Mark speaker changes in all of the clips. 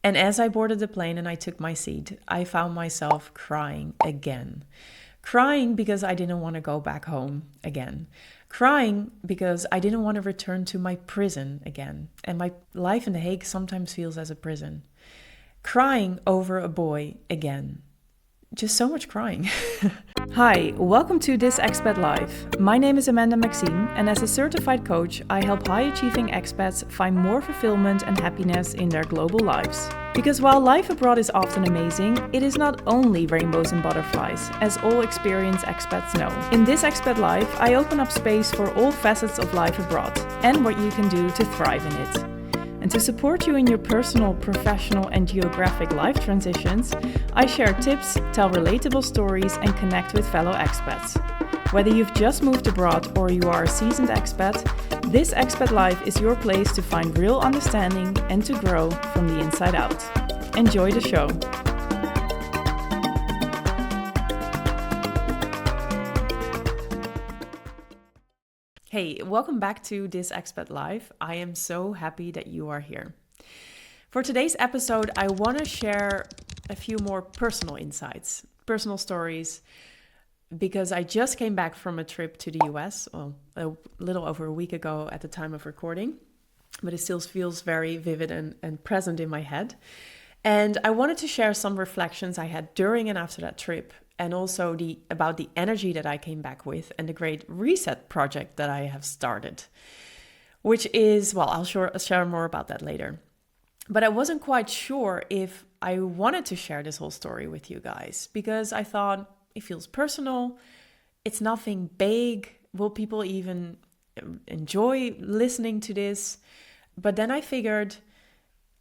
Speaker 1: And as I boarded the plane and I took my seat, I found myself crying again. Crying because I didn't want to go back home again. Crying because I didn't want to return to my prison again. And my life in The Hague sometimes feels as a prison. Crying over a boy again. Just so much crying. Hi, welcome to This Expat Life. My name is Amanda Maxime, and as a certified coach, I help high-achieving expats find more fulfillment and happiness in their global lives. Because while life abroad is often amazing, it is not only rainbows and butterflies, as all experienced expats know. In This Expat Life, I open up space for all facets of life abroad and what you can do to thrive in it. And to support you in your personal, professional, and geographic life transitions, I share tips, tell relatable stories, and connect with fellow expats. Whether you've just moved abroad or you are a seasoned expat, This Expat Life is your place to find real understanding and to grow from the inside out. Enjoy the show. Hey, welcome back to This Expat Life. I am so happy that you are here. For today's episode, I want to share a few more personal insights, personal stories, because I just came back from a trip to the US, a little over a week ago at the time of recording, but it still feels very vivid and present in my head. And I wanted to share some reflections I had during and after that trip, and also about the energy that I came back with and the great reset project that I have started, which is, I'll share more about that later. But I wasn't quite sure if I wanted to share this whole story with you guys, because I thought it feels personal. It's nothing big. Will people even enjoy listening to this? But then I figured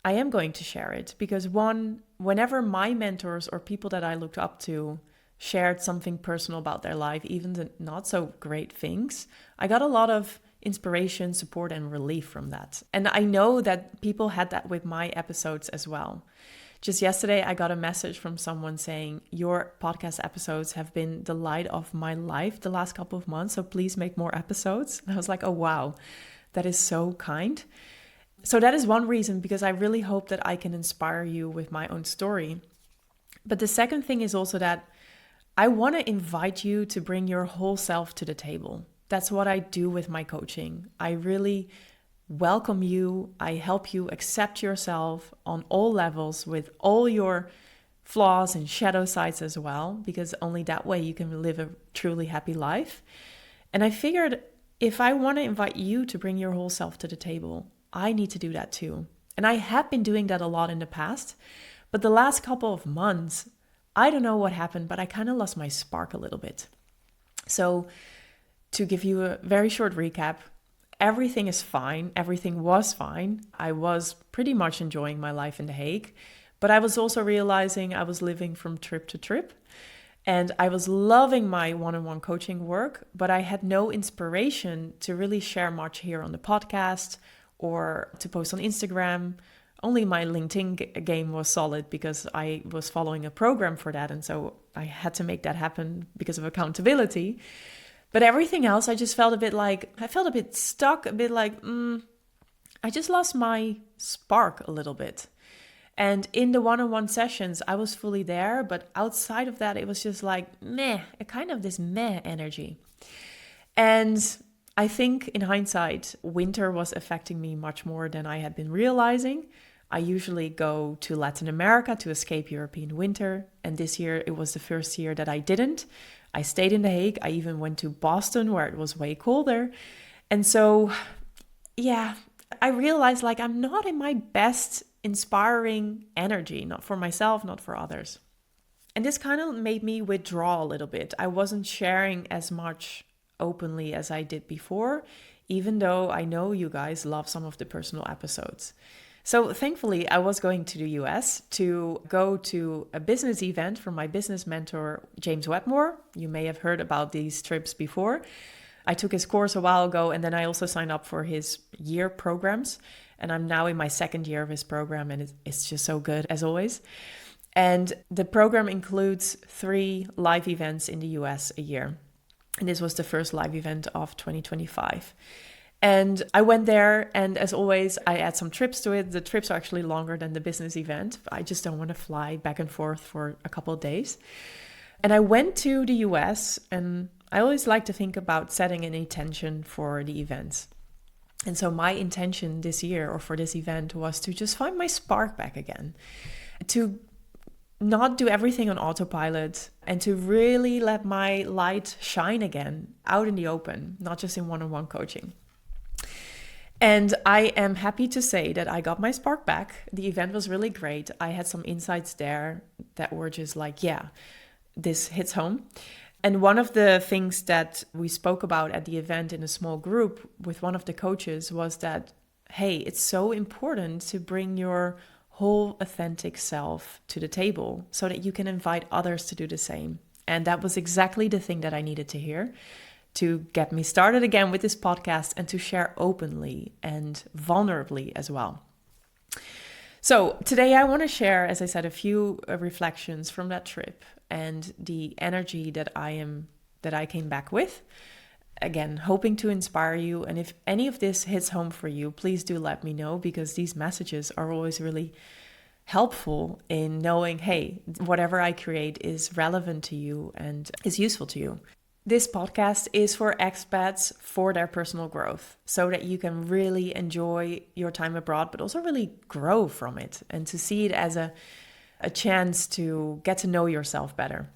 Speaker 1: I am going to share it because whenever my mentors or people that I looked up to shared something personal about their life, even the not so great things, I got a lot of inspiration, support, and relief from that. And I know that people had that with my episodes as well. Just yesterday, I got a message from someone saying, your podcast episodes have been the light of my life the last couple of months, so please make more episodes. And I was like, oh, wow, that is so kind. So that is one reason, because I really hope that I can inspire you with my own story. But the second thing is also that I want to invite you to bring your whole self to the table. That's what I do with my coaching. I really welcome you. I help you accept yourself on all levels with all your flaws and shadow sides as well, because only that way you can live a truly happy life. And I figured if I want to invite you to bring your whole self to the table, I need to do that too. And I have been doing that a lot in the past, but the last couple of months, I don't know what happened, but I kind of lost my spark a little bit. So to give you a very short recap, everything is fine. Everything was fine. I was pretty much enjoying my life in The Hague, but I was also realizing I was living from trip to trip, and I was loving my one-on-one coaching work, but I had no inspiration to really share much here on the podcast or to post on Instagram. Only my LinkedIn game was solid because I was following a program for that, and so I had to make that happen because of accountability. But everything else, I just felt I felt a bit stuck, a bit like, I just lost my spark a little bit. And in the one-on-one sessions, I was fully there, but outside of that, it was just like, meh, a kind of this meh energy. And I think in hindsight, winter was affecting me much more than I had been realizing. I usually go to Latin America to escape European winter. And this year, it was the first year that I didn't. I stayed in The Hague. I even went to Boston where it was way colder. And so, yeah, I realized I'm not in my best inspiring energy, not for myself, not for others. And this kind of made me withdraw a little bit. I wasn't sharing as much openly as I did before, even though I know you guys love some of the personal episodes. So thankfully, I was going to the US to go to a business event from my business mentor, James Wedmore. You may have heard about these trips before. I took his course a while ago, and then I also signed up for his year programs. And I'm now in my second year of his program, and it's just so good, as always. And the program includes 3 live events in the US a year. And this was the first live event of 2025. And I went there, and as always, I add some trips to it. The trips are actually longer than the business event. I just don't want to fly back and forth for a couple of days. And I went to the US, and I always like to think about setting an intention for the events. And so my intention this year, or for this event, was to just find my spark back again, to not do everything on autopilot, and to really let my light shine again out in the open, not just in one-on-one coaching. And I am happy to say that I got my spark back. The event was really great. I had some insights there that were just like, yeah, this hits home. And one of the things that we spoke about at the event in a small group with one of the coaches was that, hey, it's so important to bring your whole authentic self to the table so that you can invite others to do the same. And that was exactly the thing that I needed to hear to get me started again with this podcast and to share openly and vulnerably as well. So today I want to share, as I said, a few reflections from that trip and the energy that I came back with. Again, hoping to inspire you. And if any of this hits home for you, please do let me know, because these messages are always really helpful in knowing, hey, whatever I create is relevant to you and is useful to you. This podcast is for expats for their personal growth, so that you can really enjoy your time abroad, but also really grow from it and to see it as a chance to get to know yourself better.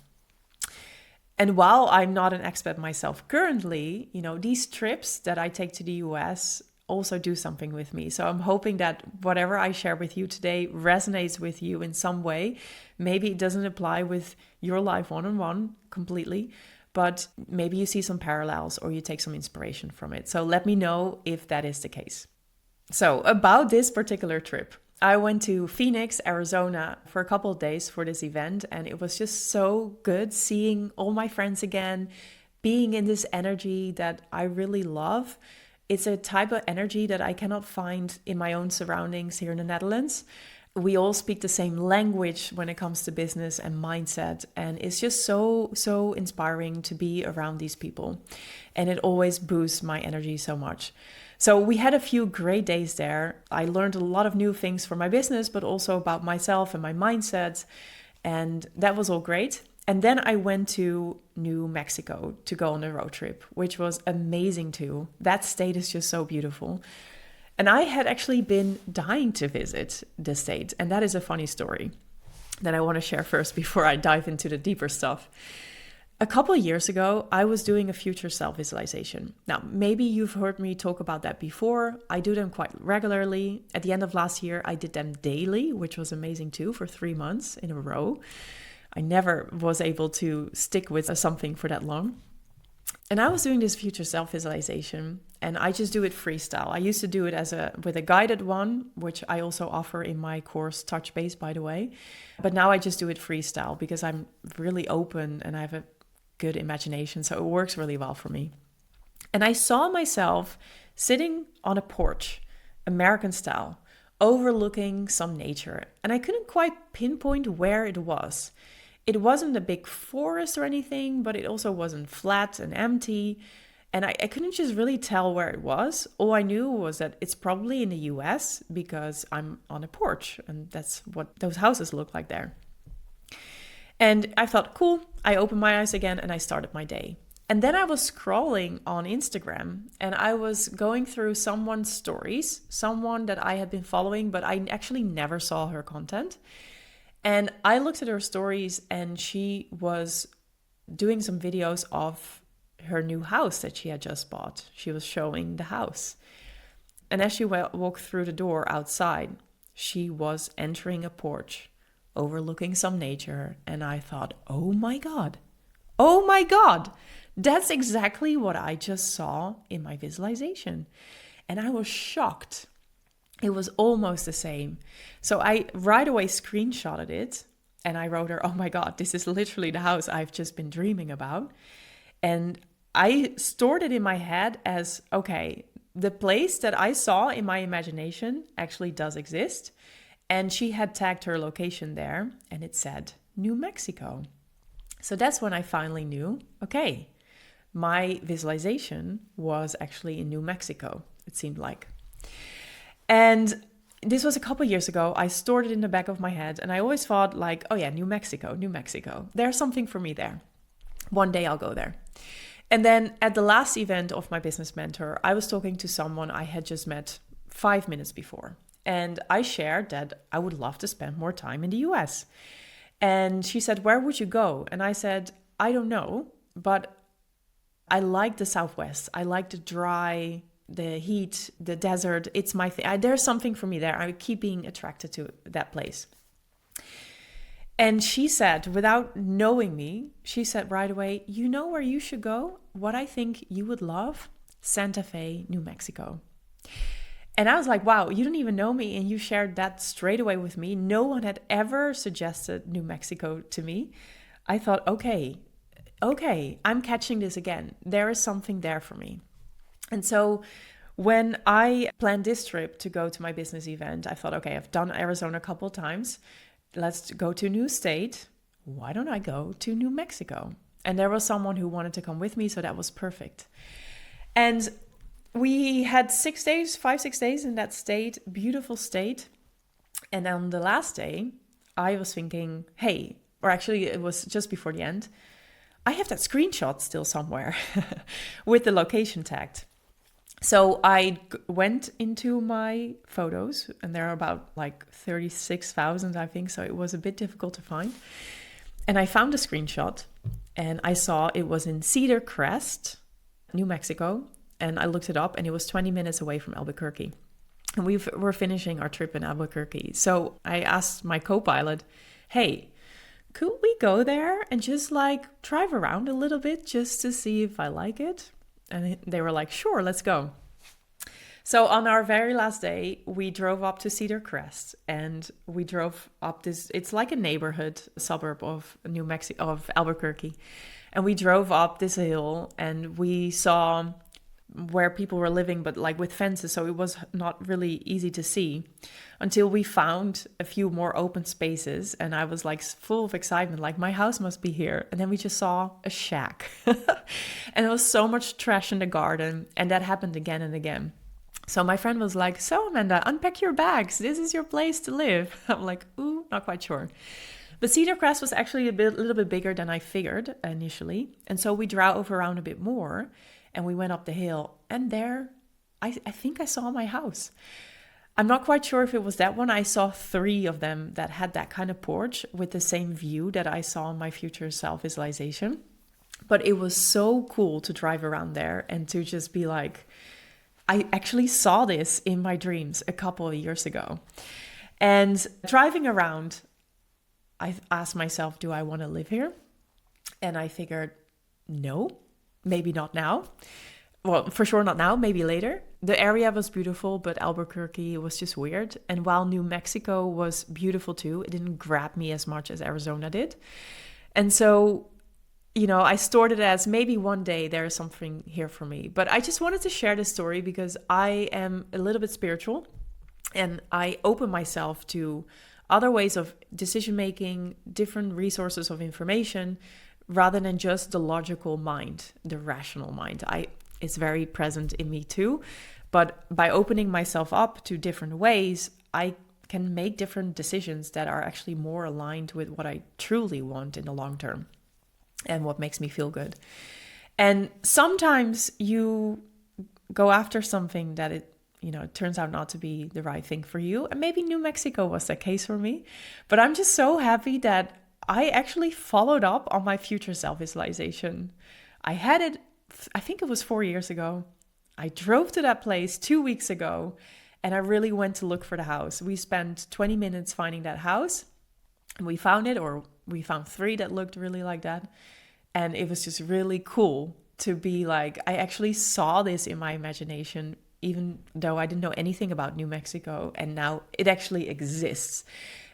Speaker 1: And while I'm not an expat myself currently, these trips that I take to the US also do something with me. So I'm hoping that whatever I share with you today resonates with you in some way. Maybe it doesn't apply with your life one-on-one completely, but maybe you see some parallels or you take some inspiration from it. So let me know if that is the case. So about this particular trip, I went to Phoenix, Arizona for a couple of days for this event, and it was just so good seeing all my friends again, being in this energy that I really love. It's a type of energy that I cannot find in my own surroundings here in the Netherlands. We all speak the same language when it comes to business and mindset, and it's just so inspiring to be around these people, and it always boosts my energy so much. So we had a few great days there. I learned a lot of new things for my business, but also about myself and my mindset, and that was all great. And then I went to New Mexico to go on a road trip, which was amazing too. That state is just so beautiful. And I had actually been dying to visit the state. And that is a funny story that I want to share first before I dive into the deeper stuff. A couple of years ago, I was doing a future self visualization. Now, maybe you've heard me talk about that before. I do them quite regularly. At the end of last year, I did them daily, which was amazing too, for 3 months in a row. I never was able to stick with something for that long. And I was doing this future self visualization, and I just do it freestyle. I used to do it with a guided one, which I also offer in my course Touch Base, by the way. But now I just do it freestyle because I'm really open and I have a good imagination, so it works really well for me. And I saw myself sitting on a porch, American style, overlooking some nature, and I couldn't quite pinpoint where it was. It wasn't a big forest or anything, but it also wasn't flat and empty. And I couldn't just really tell where it was. All I knew was that it's probably in the US because I'm on a porch, and that's what those houses look like there. And I thought, cool. I opened my eyes again and I started my day. And then I was scrolling on Instagram and I was going through someone's stories, someone that I had been following, but I actually never saw her content. And I looked at her stories and she was doing some videos of her new house that she had just bought. She was showing the house. And as she walked through the door outside, she was entering a porch overlooking some nature. And I thought, oh my God, that's exactly what I just saw in my visualization. And I was shocked. It was almost the same. So I right away screenshotted it and I wrote her, oh my God, this is literally the house I've just been dreaming about. And I stored it in my head as, okay, the place that I saw in my imagination actually does exist. And she had tagged her location there and it said New Mexico. So that's when I finally knew, okay, my visualization was actually in New Mexico. it seemed like. And this was a couple years ago. I stored it in the back of my head, and I always thought like, oh yeah, New Mexico. There's something for me there. One day I'll go there. And then at the last event of my business mentor, I was talking to someone I had just met 5 minutes before. And I shared that I would love to spend more time in the US. And she said, where would you go? And I said, I don't know, but I like the Southwest. I like the dry, the heat, the desert. It's my thing. There's something for me there. I keep being attracted to that place. And she said, without knowing me, she said right away, you know where you should go? What I think you would love? Santa Fe, New Mexico. And I was like, wow, you don't even know me. And you shared that straight away with me. No one had ever suggested New Mexico to me. I thought, okay, I'm catching this again. There is something there for me. And so when I planned this trip to go to my business event, I thought, okay, I've done Arizona a couple of times. Let's go to a new state. Why don't I go to New Mexico? And there was someone who wanted to come with me, so that was perfect. And we had 6 days, 5-6 days in that state, beautiful state. And on the last day, I was thinking, hey, or actually it was just before the end, I have that screenshot still somewhere with the location tagged. So I went into my photos, and there are about like 36,000, I think. So it was a bit difficult to find. And I found a screenshot, and I saw it was in Cedar Crest, New Mexico. And I looked it up, and it was 20 minutes away from Albuquerque. And we were finishing our trip in Albuquerque. So I asked my co-pilot, hey, could we go there and just like drive around a little bit just to see if I like it? And they were like, sure, let's go. So on our very last day, we drove up to Cedar Crest, and we drove up this, it's like a neighborhood suburb of New Mexico, of Albuquerque. And we drove up this hill, and we saw where people were living, but like with fences. So it was not really easy to see until we found a few more open spaces. And I was like full of excitement, like my house must be here. And then we just saw a shack and there was so much trash in the garden. And that happened again and again. So my friend was like, so Amanda, unpack your bags. This is your place to live. I'm like, ooh, not quite sure. But Cedar Crest was actually a little bit bigger than I figured initially. And so we drove around a bit more. And we went up the hill, and there, I think I saw my house. I'm not quite sure if it was that one. I saw 3 of them that had that kind of porch with the same view that I saw in my future self-visualization. But it was so cool to drive around there and to just be like, I actually saw this in my dreams a couple of years ago. And driving around, I asked myself, do I want to live here? And I figured, no. Maybe not now. Well, for sure not now, maybe later. The area was beautiful, but Albuquerque was just weird. And while New Mexico was beautiful too, it didn't grab me as much as Arizona did. And so, you know, I stored it as maybe one day there is something here for me. But I just wanted to share this story because I am a little bit spiritual, and I open myself to other ways of decision making, different resources of information, rather than just the logical mind, the rational mind. It's very present in me too. But by opening myself up to different ways, I can make different decisions that are actually more aligned with what I truly want in the long term and what makes me feel good. And sometimes you go after something that it turns out not to be the right thing for you. And maybe New Mexico was the case for me. But I'm just so happy that I actually followed up on my future self-visualization. I had it, I think it was 4 years ago. I drove to that place 2 weeks ago, and I really went to look for the house. We spent 20 minutes finding that house, and we found it, or we found 3 that looked really like that. And it was just really cool to be like, I actually saw this in my imagination, even though I didn't know anything about New Mexico, and now it actually exists.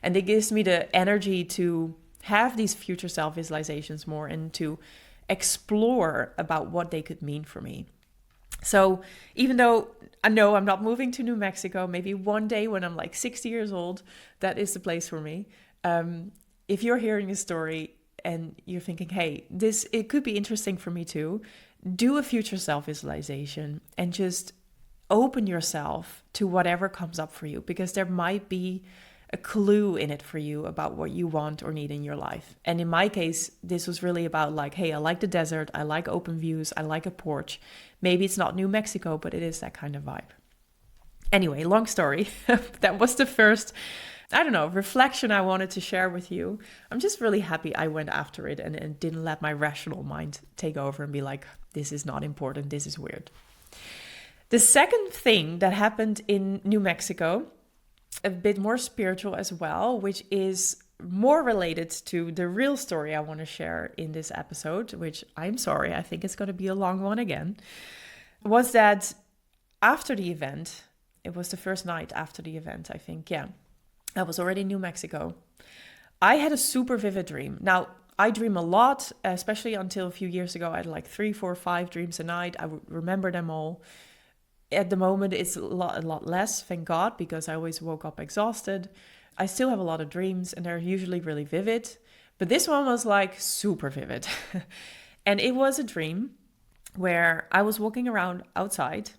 Speaker 1: And it gives me the energy to have these future self-visualizations more and to explore about what they could mean for me. So even though I know I'm not moving to New Mexico, maybe one day when I'm like 60 years old, that is the place for me. If you're hearing a story and you're thinking, hey, it could be interesting for me too, do a future self-visualization and just open yourself to whatever comes up for you, because there might be a clue in it for you about what you want or need in your life. And in my case, this was really about like, hey, I like the desert, I like open views, I like a porch. Maybe it's not New Mexico, but it is that kind of vibe. Anyway, long story. That was the first, reflection I wanted to share with you. I'm just really happy I went after it and didn't let my rational mind take over and be like, this is not important, this is weird. The second thing that happened in New Mexico, a bit more spiritual as well, which is more related to the real story I want to share in this episode, which I'm sorry, I think it's going to be a long one again, was that after the event, it was the first night after the event, I think, yeah, I was already in New Mexico. I had a super vivid dream. Now, I dream a lot, especially until a few years ago. I had like 3, 4, 5 dreams a night. I would remember them all. At the moment, it's a lot less, thank God, because I always woke up exhausted. I still have a lot of dreams, and they're usually really vivid. But this one was like super vivid. And it was a dream where I was walking around outside,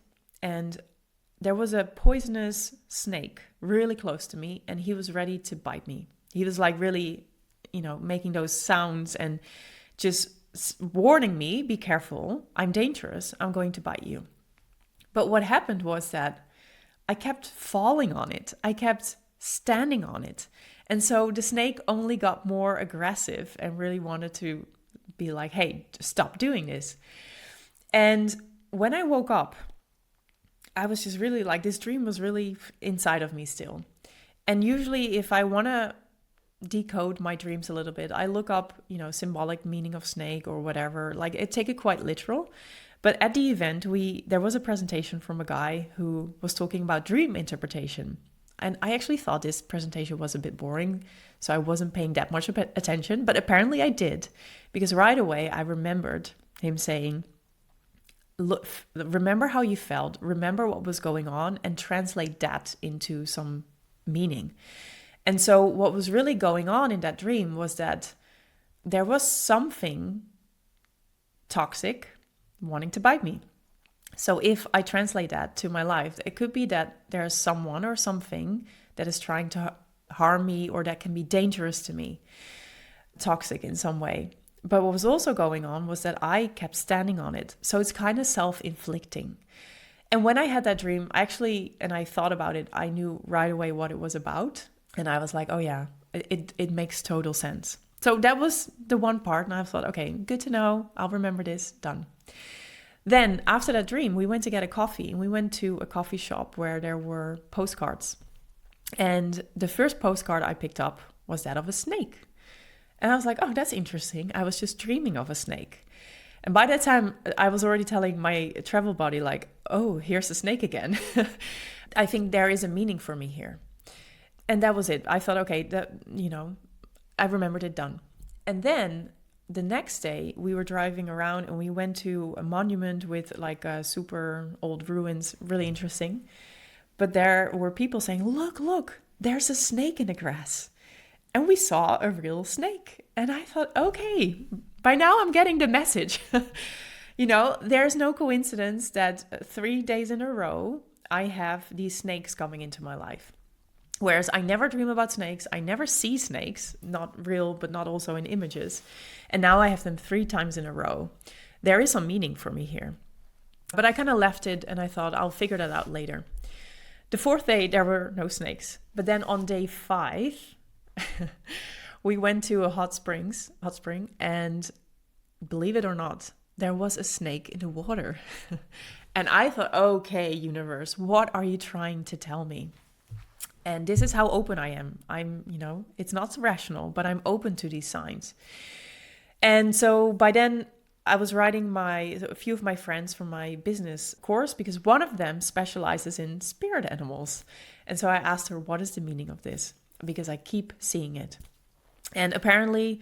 Speaker 1: and there was a poisonous snake really close to me, and he was ready to bite me. He was like really, making those sounds and just warning me, be careful, I'm dangerous, I'm going to bite you. But what happened was that I kept falling on it. I kept standing on it. And so the snake only got more aggressive and really wanted to be like, hey, stop doing this. And when I woke up, I was just really like, this dream was really inside of me still. And usually if I want to decode my dreams a little bit, I look up, symbolic meaning of snake or whatever. Like I take it quite literal. But at the event, there was a presentation from a guy who was talking about dream interpretation. And I actually thought this presentation was a bit boring, so I wasn't paying that much attention. But apparently I did, because right away I remembered him saying, look, remember how you felt, remember what was going on, and translate that into some meaning. And so what was really going on in that dream was that there was something toxic wanting to bite me. So if I translate that to my life, it could be that there's someone or something that is trying to harm me or that can be dangerous to me, toxic in some way. But what was also going on was that I kept standing on it. So it's kind of self-inflicting. And when I had that dream, and I thought about it, I knew right away what it was about. And I was like, oh yeah, it makes total sense. So that was the one part. And I thought, okay, good to know. I'll remember this, done. Then after that dream, we went to get a coffee, and we went to a coffee shop where there were postcards. And the first postcard I picked up was that of a snake. And I was like, oh, that's interesting. I was just dreaming of a snake. And by that time, I was already telling my travel buddy, like, oh, here's the snake again. I think there is a meaning for me here. And that was it. I thought, okay, I remembered it, done. And then the next day we were driving around and we went to a monument with like super old ruins, really interesting. But there were people saying, look, there's a snake in the grass. And we saw a real snake. And I thought, okay, by now I'm getting the message. There's no coincidence that 3 days in a row, I have these snakes coming into my life. Whereas I never dream about snakes. I never see snakes, not real, but not also in images. And now I have them 3 times in a row. There is some meaning for me here. But I kind of left it and I thought I'll figure that out later. The 4th day, there were no snakes. But then on day 5, we went to a hot spring, and believe it or not, there was a snake in the water. And I thought, okay, universe, what are you trying to tell me? And this is how open I am. It's not rational, but I'm open to these signs. And so by then I was writing a few of my friends from my business course, because one of them specializes in spirit animals. And so I asked her, what is the meaning of this? Because I keep seeing it. And apparently,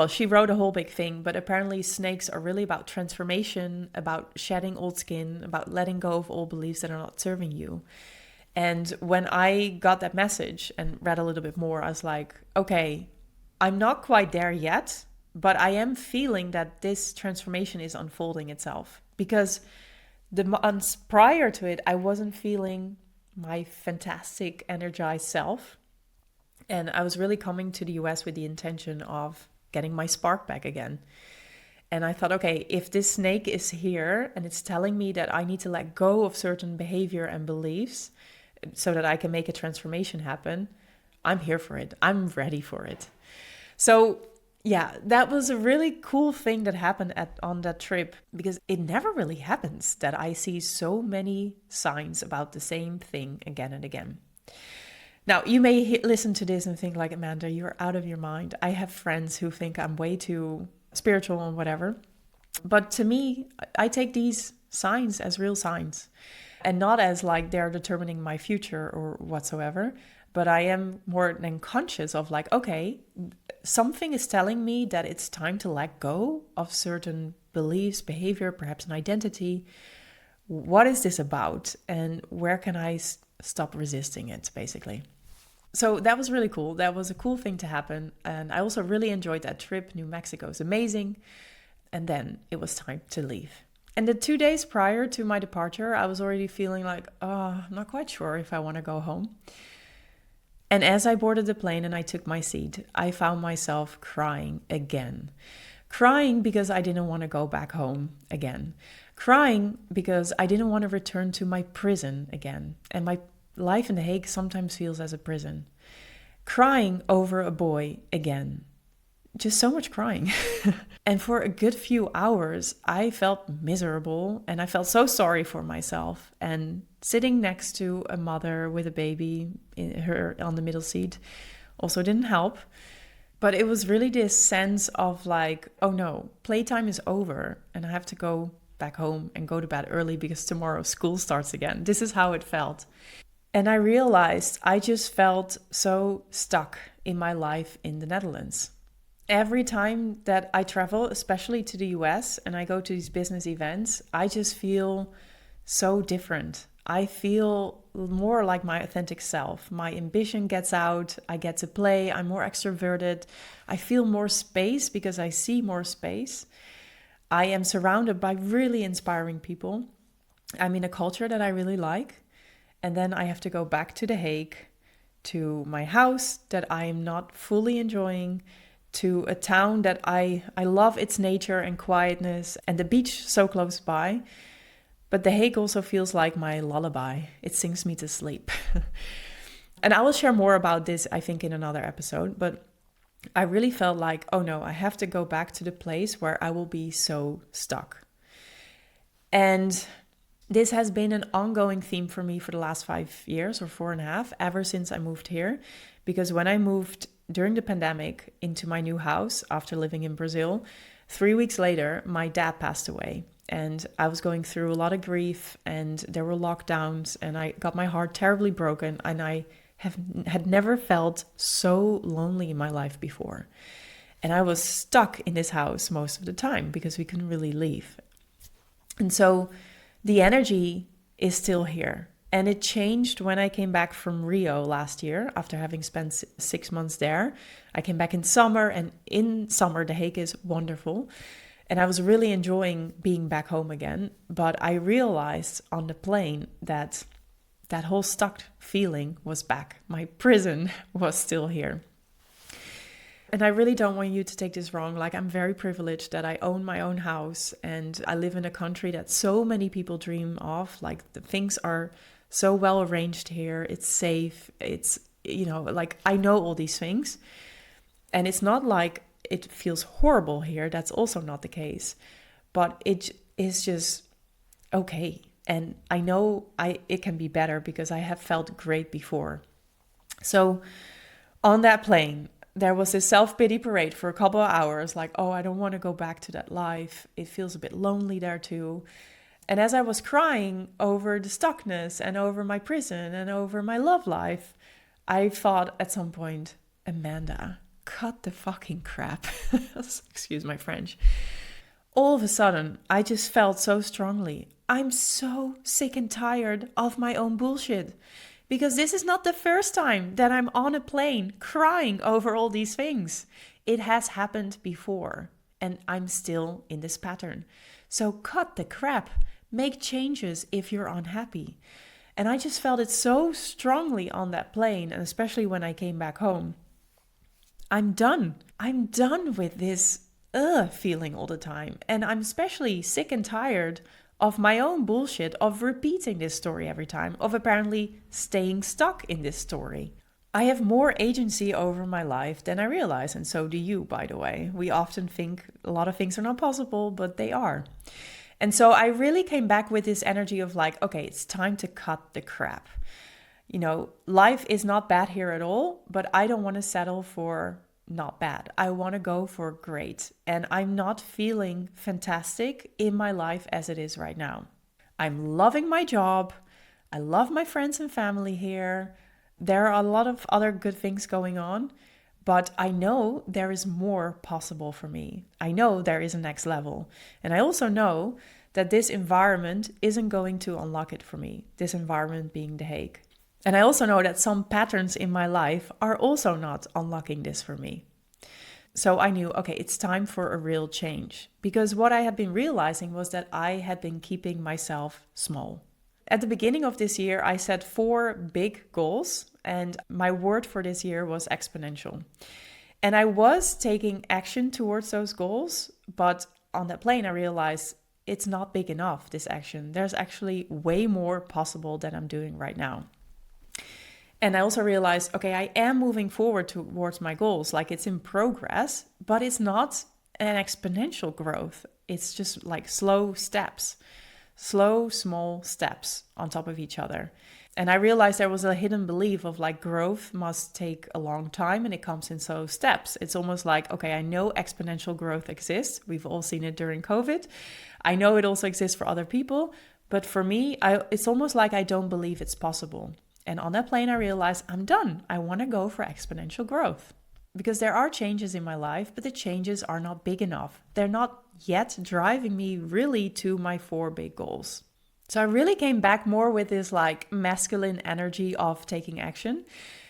Speaker 1: she wrote a whole big thing, but apparently snakes are really about transformation, about shedding old skin, about letting go of old beliefs that are not serving you. And when I got that message and read a little bit more, I was like, okay, I'm not quite there yet, but I am feeling that this transformation is unfolding itself, because The months prior to it, I wasn't feeling my fantastic, energized self. And I was really coming to the US with the intention of getting my spark back again. And I thought, okay, if this snake is here and it's telling me that I need to let go of certain behavior and beliefs so that I can make a transformation happen, I'm here for it. I'm ready for it. So yeah, that was a really cool thing that happened on that trip, because it never really happens that I see so many signs about the same thing again and again. Now, you may listen to this and think like, Amanda, you're out of your mind. I have friends who think I'm way too spiritual and whatever. But to me, I take these signs as real signs, and not as like they're determining my future or whatsoever. But I am more than conscious of like, okay, something is telling me that it's time to let go of certain beliefs, behavior, perhaps an identity. What is this about? And where can I stop resisting it, basically? So that was really cool. That was a cool thing to happen. And I also really enjoyed that trip. New Mexico is amazing. And then it was time to leave. And the 2 days prior to my departure, I was already feeling like, I'm not quite sure if I want to go home. And as I boarded the plane and I took my seat, I found myself crying again. Crying because I didn't want to go back home again. Crying because I didn't want to return to my prison again. And my life in The Hague sometimes feels as a prison. Crying over a boy again. Just so much crying. And for a good few hours, I felt miserable and I felt so sorry for myself. And sitting next to a mother with a baby, her on the middle seat, also didn't help. But it was really this sense of like, oh no, playtime is over and I have to go back home and go to bed early because tomorrow school starts again. This is how it felt. And I realized I just felt so stuck in my life in the Netherlands. Every time that I travel, especially to the US, and I go to these business events, I just feel so different. I feel more like my authentic self. My ambition gets out. I get to play. I'm more extroverted. I feel more space because I see more space. I am surrounded by really inspiring people. I'm in a culture that I really like. And then I have to go back to The Hague, to my house that I am not fully enjoying, to a town that I love its nature and quietness, and the beach so close by. But The Hague also feels like my lullaby. It sings me to sleep. And I will share more about this, I think, in another episode. But I really felt like, oh no, I have to go back to the place where I will be so stuck. And this has been an ongoing theme for me for the last 5 years or 4.5, ever since I moved here. Because when I moved during the pandemic into my new house after living in Brazil, 3 weeks later, my dad passed away. And I was going through a lot of grief and there were lockdowns and I got my heart terribly broken. And I had never felt so lonely in my life before. And I was stuck in this house most of the time because we couldn't really leave. And so the energy is still here. And it changed when I came back from Rio last year after having spent 6 months there. I came back in summer, and in summer, The Hague is wonderful. And I was really enjoying being back home again. But I realized on the plane that that whole stuck feeling was back. My prison was still here. And I really don't want you to take this wrong. Like, I'm very privileged that I own my own house and I live in a country that so many people dream of. Like, the things are so well arranged here. It's safe. It's, like, I know all these things. And it's not like it feels horrible here. That's also not the case. But it is just okay. And I know it can be better because I have felt great before. So on that plane, there was this self-pity parade for a couple of hours. Like, oh, I don't want to go back to that life. It feels a bit lonely there too. And as I was crying over the stuckness and over my prison and over my love life, I thought at some point, Amanda, cut the fucking crap. Excuse my French. All of a sudden, I just felt so strongly, I'm so sick and tired of my own bullshit. Because this is not the first time that I'm on a plane crying over all these things. It has happened before, and I'm still in this pattern. So cut the crap. Make changes if you're unhappy. And I just felt it so strongly on that plane, and especially when I came back home. I'm done. I'm done with this feeling all the time. And I'm especially sick and tired of my own bullshit, of repeating this story every time, of apparently staying stuck in this story. I have more agency over my life than I realize, and so do you, by the way. We often think a lot of things are not possible, but they are. And so I really came back with this energy of like, okay, it's time to cut the crap. You know, life is not bad here at all, but I don't want to settle for not bad. I want to go for great. And I'm not feeling fantastic in my life as it is right now. I'm loving my job. I love my friends and family here. There are a lot of other good things going on, but I know there is more possible for me. I know there is a next level. And I also know that this environment isn't going to unlock it for me, this environment being The Hague. And I also know that some patterns in my life are also not unlocking this for me. So I knew, okay, it's time for a real change. Because what I had been realizing was that I had been keeping myself small. At the beginning of this year, I set 4 big goals, and my word for this year was exponential. And I was taking action towards those goals, but on that plane, I realized it's not big enough, this action. There's actually way more possible than I'm doing right now. And I also realized, okay, I am moving forward towards my goals, like it's in progress, but it's not an exponential growth. It's just like slow steps. Slow, small steps on top of each other. And I realized there was a hidden belief of like growth must take a long time and it comes in slow steps. It's almost like, okay, I know exponential growth exists. We've all seen it during COVID. I know it also exists for other people. But for me, it's almost like I don't believe it's possible. And on that plane, I realized I'm done. I want to go for exponential growth. Because there are changes in my life, but the changes are not big enough. They're not yet driving me really to my 4 big goals. So I really came back more with this like masculine energy of taking action.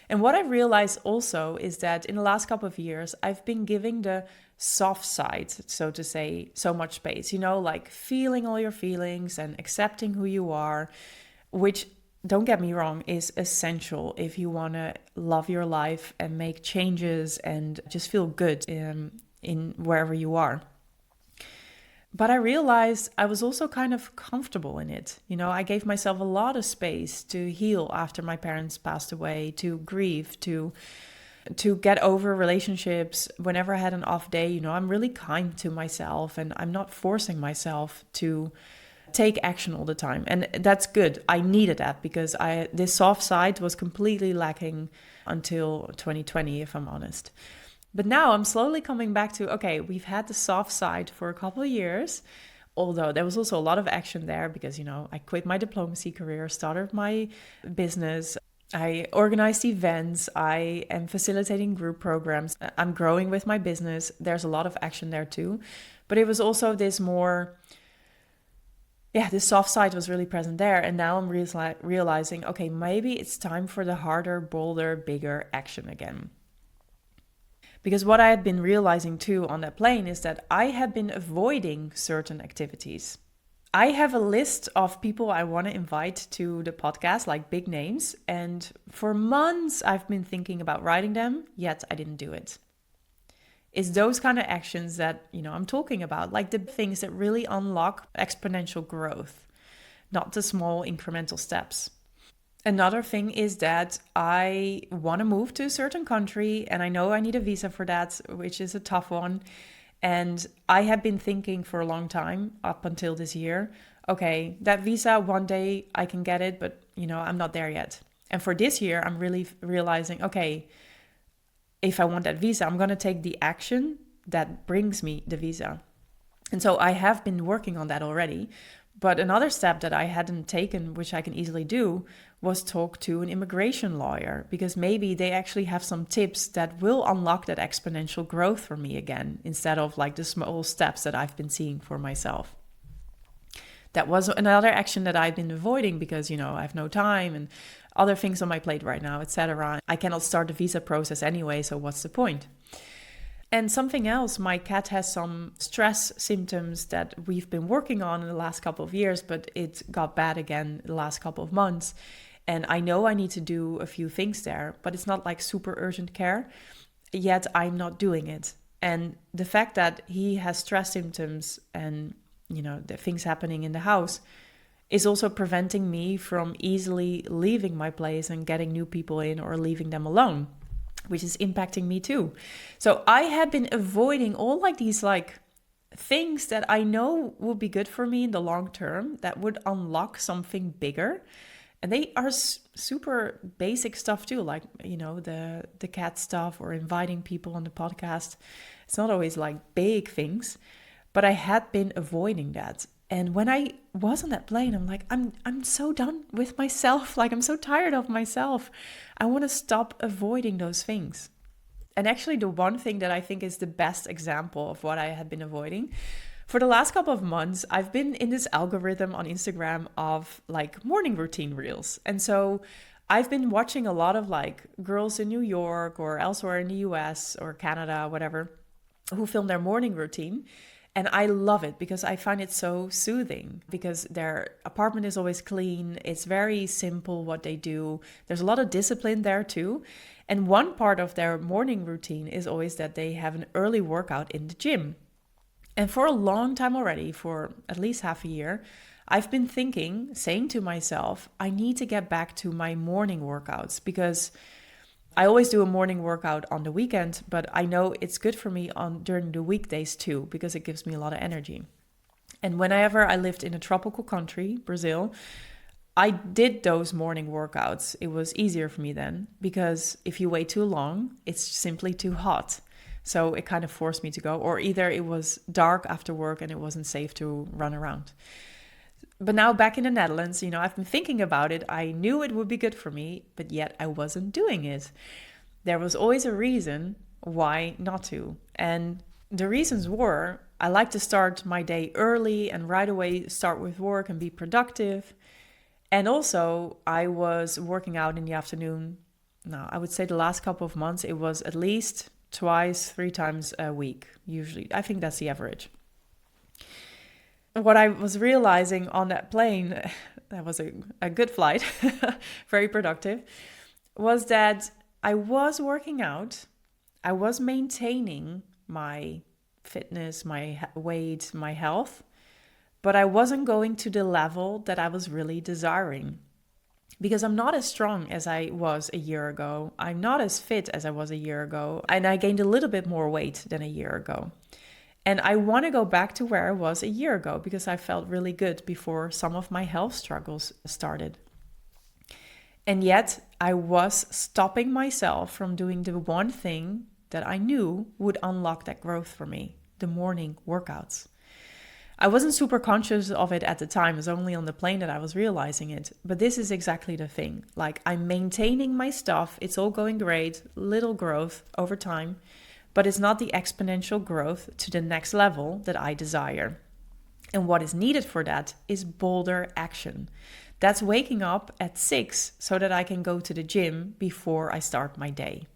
Speaker 1: And what I realized also is that in the last couple of years, I've been giving the soft side, so to say, so much space, you know, like feeling all your feelings and accepting who you are, which, don't get me wrong, is essential if you want to love your life and make changes and just feel good in wherever you are. But I realized I was also kind of comfortable in it. You know, I gave myself a lot of space to heal after my parents passed away, to grieve, to get over relationships. Whenever I had an off day, you know, I'm really kind to myself and I'm not forcing myself to take action all the time. And that's good. I needed that because this soft side was completely lacking until 2020, if I'm honest. But now I'm slowly coming back to, okay, we've had the soft side for a couple of years, although there was also a lot of action there because, you know, I quit my diplomacy career, started my business, I organized events, I am facilitating group programs, I'm growing with my business. There's a lot of action there too. But it was also this more, this soft side was really present there. And now I'm realizing, okay, maybe it's time for the harder, bolder, bigger action again. Because what I had been realizing too on that plane is that I had been avoiding certain activities. I have a list of people I want to invite to the podcast, like big names. And for months, I've been thinking about writing them, yet I didn't do it. It's those kind of actions that, you know, I'm talking about, like the things that really unlock exponential growth, not the small incremental steps. Another thing is that I want to move to a certain country and I know I need a visa for that, which is a tough one. And I have been thinking for a long time up until this year, okay, that visa, one day I can get it, but you know, I'm not there yet. And for this year, I'm really realizing, okay, if I want that visa, I'm going to take the action that brings me the visa. And so I have been working on that already. But another step that I hadn't taken, which I can easily do, was talk to an immigration lawyer, because maybe they actually have some tips that will unlock that exponential growth for me again, instead of like the small steps that I've been seeing for myself. That was another action that I've been avoiding because, you know, I have no time and other things on my plate right now, etc. I cannot start the visa process anyway, so what's the point? And something else, my cat has some stress symptoms that we've been working on in the last couple of years, but it got bad again the last couple of months. And I know I need to do a few things there, but it's not like super urgent care, yet I'm not doing it. And the fact that he has stress symptoms and, the things happening in the house is also preventing me from easily leaving my place and getting new people in or leaving them alone, which is impacting me too. So I had been avoiding all these things that I know would be good for me in the long term, that would unlock something bigger. And they are super basic stuff too, the cat stuff or inviting people on the podcast. It's not always big things, but I had been avoiding that. And when I was on that plane, I'm like, I'm so done with myself. I'm so tired of myself. I want to stop avoiding those things. And actually, the one thing that I think is the best example of what I had been avoiding, for the last couple of months, I've been in this algorithm on Instagram of morning routine reels. And so I've been watching a lot of girls in New York or elsewhere in the US or Canada, whatever, who film their morning routine. And I love it because I find it so soothing, because their apartment is always clean. It's very simple what they do. There's a lot of discipline there too. And one part of their morning routine is always that they have an early workout in the gym. And for a long time already, for at least half a year, I've been saying to myself, I need to get back to my morning workouts, because I always do a morning workout on the weekend, but I know it's good for me during the weekdays too, because it gives me a lot of energy. And whenever I lived in a tropical country, Brazil, I did those morning workouts. It was easier for me then, because if you wait too long, it's simply too hot. So it kind of forced me to go, or either it was dark after work and it wasn't safe to run around. But now back in the Netherlands, I've been thinking about it. I knew it would be good for me, but yet I wasn't doing it. There was always a reason why not to. And the reasons were, I like to start my day early and right away start with work and be productive. And also I was working out in the afternoon. Now, I would say the last couple of months, it was at least twice, 3 times a week. Usually, I think that's the average. What I was realizing on that plane, that was a good flight, very productive, was that I was working out, I was maintaining my fitness, my weight, my health, but I wasn't going to the level that I was really desiring. Because I'm not as strong as I was a year ago. I'm not as fit as I was a year ago. And I gained a little bit more weight than a year ago. And I want to go back to where I was a year ago, because I felt really good before some of my health struggles started. And yet I was stopping myself from doing the one thing that I knew would unlock that growth for me, the morning workouts. I wasn't super conscious of it at the time. It was only on the plane that I was realizing it. But this is exactly the thing. I'm maintaining my stuff. It's all going great, little growth over time. But it's not the exponential growth to the next level that I desire. And what is needed for that is bolder action. That's waking up at 6 so that I can go to the gym before I start my day.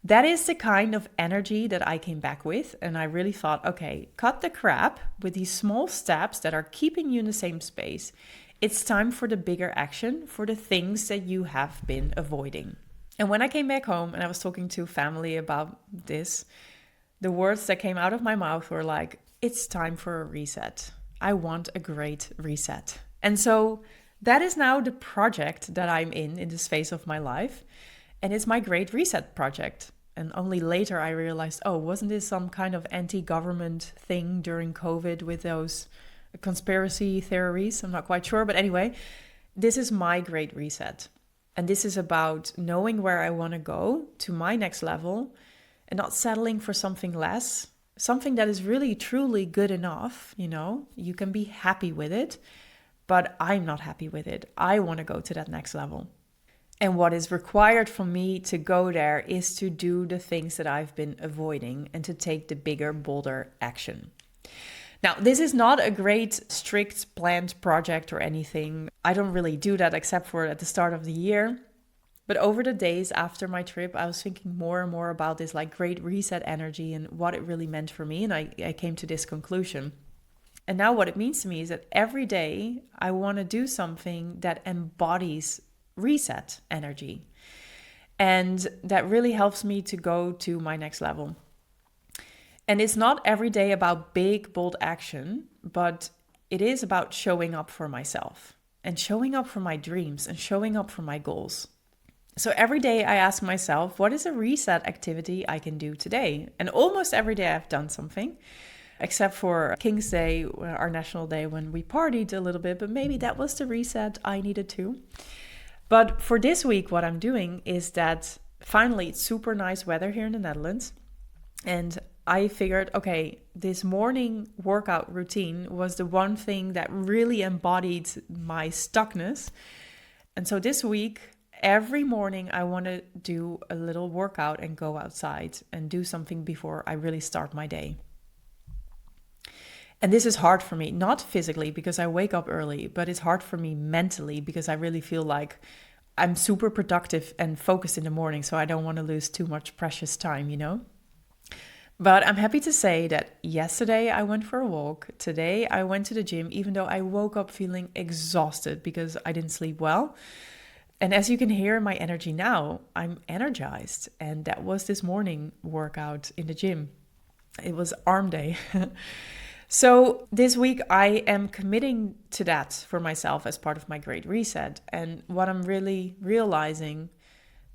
Speaker 1: That is the kind of energy that I came back with. And I really thought, okay, cut the crap with these small steps that are keeping you in the same space. It's time for the bigger action, for the things that you have been avoiding. And when I came back home and I was talking to family about this, the words that came out of my mouth were like, it's time for a reset. I want a great reset. And so that is now the project that I'm in this phase of my life. And it's my great reset project. And only later I realized, oh, wasn't this some kind of anti-government thing during COVID with those conspiracy theories? I'm not quite sure. But anyway, this is my great reset. And this is about knowing where I want to go to my next level and not settling for something less, something that is really, truly good enough. You can be happy with it, but I'm not happy with it. I want to go to that next level. And what is required for me to go there is to do the things that I've been avoiding and to take the bigger, bolder action. Now, this is not a great, strict, planned project or anything. I don't really do that except for at the start of the year. But over the days after my trip, I was thinking more and more about this like great reset energy and what it really meant for me. And I came to this conclusion. And now what it means to me is that every day I want to do something that embodies reset energy. And that really helps me to go to my next level. And it's not every day about big, bold action, but it is about showing up for myself and showing up for my dreams and showing up for my goals. So every day I ask myself, what is a reset activity I can do today? And almost every day I've done something, except for King's Day, our national day, when we partied a little bit, but maybe that was the reset I needed too. But for this week, what I'm doing is that finally it's super nice weather here in the Netherlands. And I figured, okay, this morning workout routine was the one thing that really embodied my stuckness. And so this week, every morning I want to do a little workout and go outside and do something before I really start my day. And this is hard for me, not physically because I wake up early, but it's hard for me mentally because I really feel like I'm super productive and focused in the morning. So I don't want to lose too much precious time, you know? But I'm happy to say that yesterday I went for a walk. Today I went to the gym, even though I woke up feeling exhausted because I didn't sleep well. And as you can hear in my energy now, I'm energized. And that was this morning workout in the gym. It was arm day. So this week I am committing to that for myself as part of my Great Reset. And what I'm really realizing,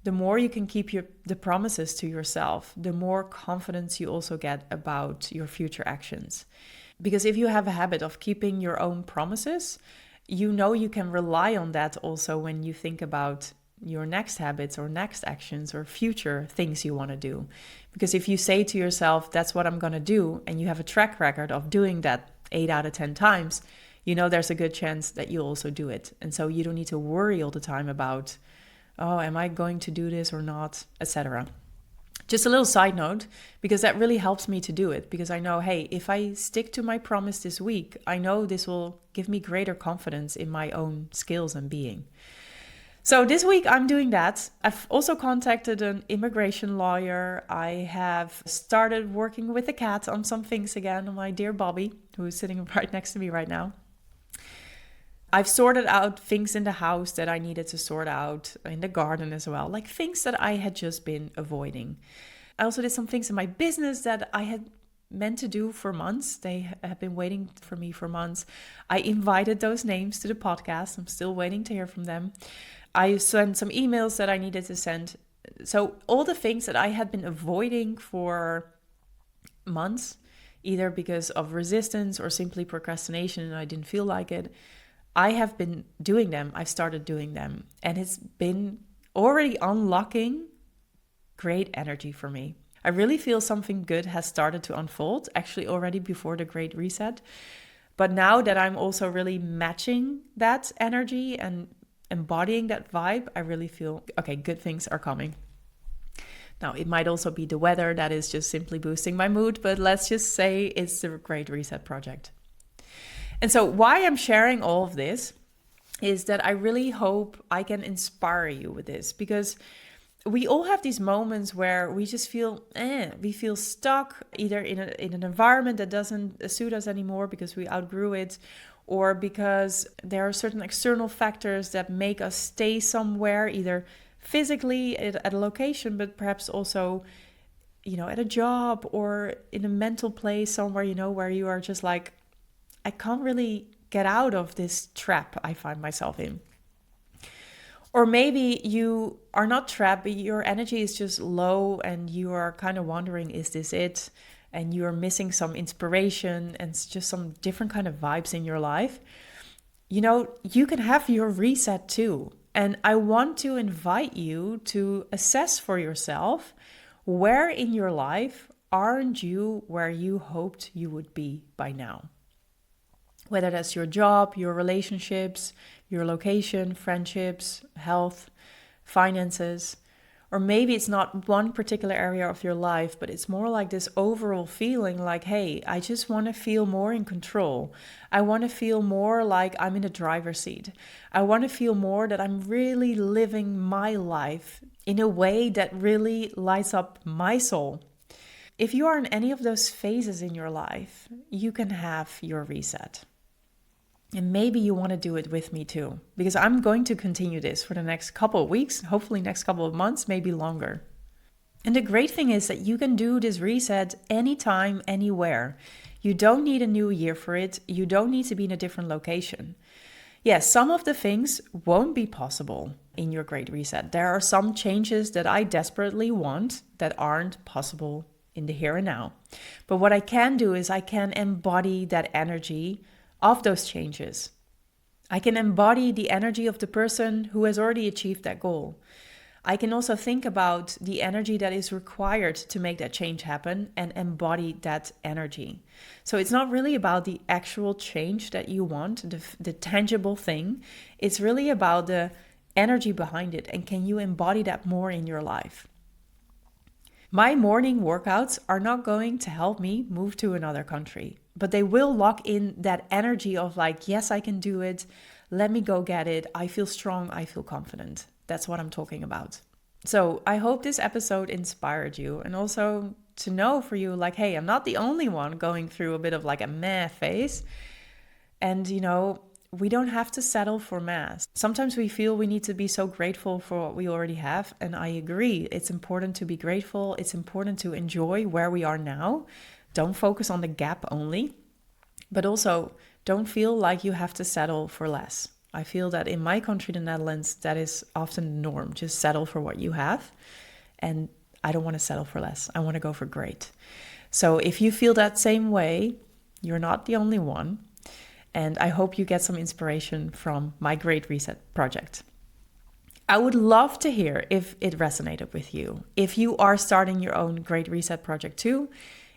Speaker 1: the more you can keep the promises to yourself, the more confidence you also get about your future actions. Because if you have a habit of keeping your own promises, you know you can rely on that also when you think about your next habits or next actions or future things you want to do. Because if you say to yourself, that's what I'm going to do, and you have a track record of doing that 8 out of 10 times, you know there's a good chance that you'll also do it. And so you don't need to worry all the time about, oh, am I going to do this or not, etc. Just a little side note, because that really helps me to do it. Because I know, hey, if I stick to my promise this week, I know this will give me greater confidence in my own skills and being. So this week I'm doing that. I've also contacted an immigration lawyer. I have started working with the cat on some things again, my dear Bobby, who is sitting right next to me right now. I've sorted out things in the house that I needed to sort out, in the garden as well, like things that I had just been avoiding. I also did some things in my business that I had meant to do for months. They have been waiting for me for months. I invited those names to the podcast. I'm still waiting to hear from them. I sent some emails that I needed to send. So all the things that I had been avoiding for months, either because of resistance or simply procrastination and I didn't feel like it, I have been doing them. I've started doing them. And it's been already unlocking great energy for me. I really feel something good has started to unfold, actually already before the Great Reset. But now that I'm also really matching that energy and embodying that vibe, I really feel, okay, good things are coming. Now, it might also be the weather that is just simply boosting my mood, but let's just say it's the Great Reset project. And so why I'm sharing all of this is that I really hope I can inspire you with this, because we all have these moments where we just feel, we feel stuck either in an environment that doesn't suit us anymore because we outgrew it, or because there are certain external factors that make us stay somewhere, either physically at a location, but perhaps also, at a job or in a mental place somewhere, where you are just like, I can't really get out of this trap I find myself in. Or maybe you are not trapped, but your energy is just low and you are kind of wondering, is this it? And you are missing some inspiration and just some different kind of vibes in your life. You can have your reset too. And I want to invite you to assess for yourself, where in your life aren't you where you hoped you would be by now? Whether that's your job, your relationships, your location, friendships, health, finances, Or maybe it's not one particular area of your life, but it's more like this overall feeling like, hey, I just want to feel more in control. I want to feel more like I'm in the driver's seat. I want to feel more that I'm really living my life in a way that really lights up my soul. If you are in any of those phases in your life, you can have your reset. And maybe you want to do it with me too, because I'm going to continue this for the next couple of weeks, hopefully next couple of months, maybe longer. And the great thing is that you can do this reset anytime, anywhere. You don't need a new year for it. You don't need to be in a different location. Yes, some of the things won't be possible in your great reset. There are some changes that I desperately want that aren't possible in the here and now. But what I can do is I can embody that energy of those changes. I can embody the energy of the person who has already achieved that goal. I can also think about the energy that is required to make that change happen and embody that energy. So it's not really about the actual change that you want, the tangible thing. It's really about the energy behind it, and can you embody that more in your life? My morning workouts are not going to help me move to another country, but they will lock in that energy of like, yes, I can do it. Let me go get it. I feel strong. I feel confident. That's what I'm talking about. So I hope this episode inspired you, and also to know for you, like, hey, I'm not the only one going through a bit of like a meh phase. And, we don't have to settle for mass. Sometimes we feel we need to be so grateful for what we already have. And I agree. It's important to be grateful. It's important to enjoy where we are now. Don't focus on the gap only. But also don't feel like you have to settle for less. I feel that in my country, the Netherlands, that is often the norm. Just settle for what you have. And I don't want to settle for less. I want to go for great. So if you feel that same way, you're not the only one. And I hope you get some inspiration from my Great Reset project. I would love to hear if it resonated with you. If you are starting your own Great Reset project too,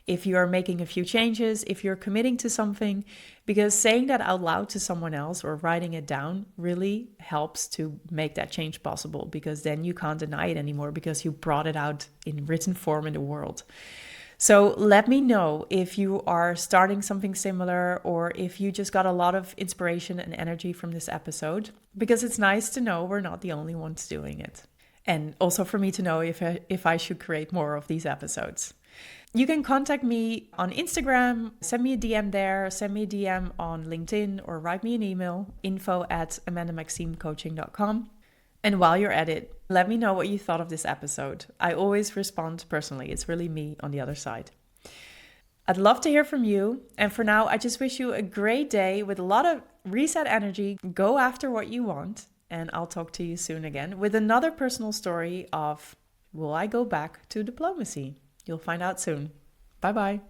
Speaker 1: if you are making a few changes, if you're committing to something, because saying that out loud to someone else or writing it down really helps to make that change possible, because then you can't deny it anymore because you brought it out in written form in the world. So let me know if you are starting something similar, or if you just got a lot of inspiration and energy from this episode, because it's nice to know we're not the only ones doing it. And also for me to know if I should create more of these episodes. You can contact me on Instagram, send me a DM there, send me a DM on LinkedIn, or write me an email, info@amandamaximecoaching.com. And while you're at it, let me know what you thought of this episode. I always respond personally. It's really me on the other side. I'd love to hear from you. And for now, I just wish you a great day with a lot of reset energy. Go after what you want. And I'll talk to you soon again with another personal story of, will I go back to diplomacy? You'll find out soon. Bye-bye.